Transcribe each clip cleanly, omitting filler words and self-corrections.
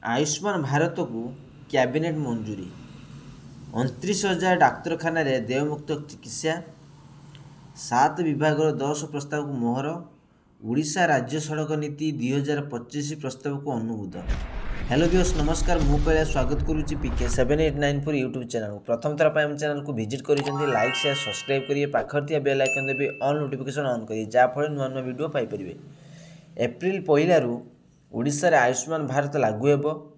आयुष्मान भारत को कैबिनेट मंजूरी 29,000 डाक्तखाना देयमुक्त चिकित्सा 7 विभाग 10 प्रस्ताव को मोहर ओडिशा राज्य सड़क नीति 2025 प्रस्ताव को अनुमोदन। हेलो व्यूअर्स नमस्कार मु पहले स्वागत करुच्ची पीके 7894 यूट्यूब चैनल प्रथम थर पर चैनल को विजिट कर लाइक शेयर सब्सक्राइब करिए पाखर बेल आइकन देवे ऑल नोटिफिकेशन ऑन करिए जहाँफल नुआ नुआ वीडियो पाइपर। एप्रिल 1 ओडिशा रे आयुष्मान भारत लागू हेब।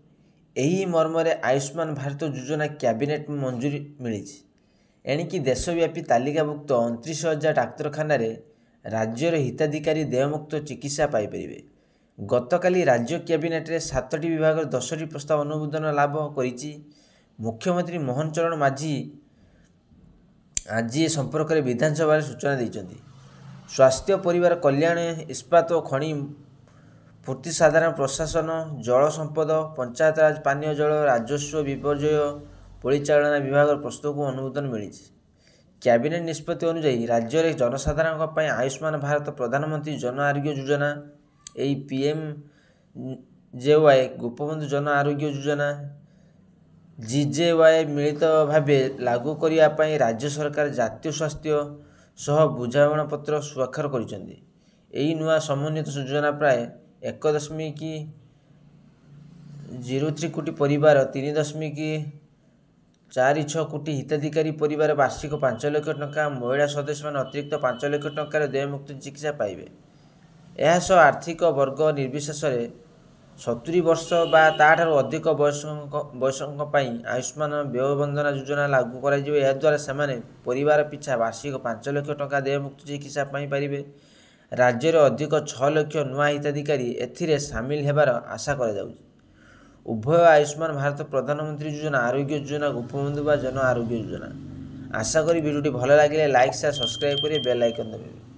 एही मर्मरे आयुष्मान भारत योजना कैबिनेट मंजूरी मिली। एणिकी देशव्यापी तालिकाभुक्त 29,000 डाक्तखाना राज्यर हिताधिकारी देयमुक्त चिकित्सा पाइपर। गतकाली राज्य कैबिनेट 7टी विभाग 10टी प्रस्ताव अनुमोदन लाभ करिछि। मुख्यमंत्री मोहन चरण माझी आज ए संपर्क में विधानसभा सूचना देइछन्ति। स्वास्थ्य परिवार कल्याण इस्पात और खनि पूर्ति साधारण प्रशासन जल संपद पंचायतराज पानीय जल राजस्व विपर्यय परिचालना विभाग प्रस्ताव को अनुमोदन मिली। कैबिनेट निष्पत्ति अनुसार राज्य में जनसाधारण आयुष्मान भारत प्रधानमंत्री जन आरोग्य योजना PMJY गोपबंधु जन आरोग्य योजना GJY मिलित भाव लागू करने राज्य सरकार जातीय स्वास्थ्य सह बुझामणा पत्र स्वाक्षर करिसेंति। एही नुआ समन्वित योजना प्राय 1.03 कोटी परिवार 3.46 कोटी हिताधिकारी परिवार वार्षिक 5 लाख टंका महिला सदस्य मान अतिरिक्त 5 लाख टंकार देयमुक्त चिकित्सा पाइबे। यह आर्थिक वर्ग निर्विशेष 70 वर्ष बा ताठार अधिक वयस्कों आयुष्मान व्ययबंधना योजना लागू कर द्वारा से परिवार पिछा वार्षिक 5 लाख टंका देयमुक्त चिकित्सा पाइबे। राज्य में अधिक 6 लाख नुआ हिताधिकारी एथिरे सामिल हेबार आशा करा। उभय आयुष्मान भारत प्रधानमंत्री योजना आरोग्य योजना गोपबंधु बा जन आरोग्य योजना। आशा करी वीडियोटी भल लगे लाइक शेयर सब्सक्राइब करें बेल आइकन दबाइए।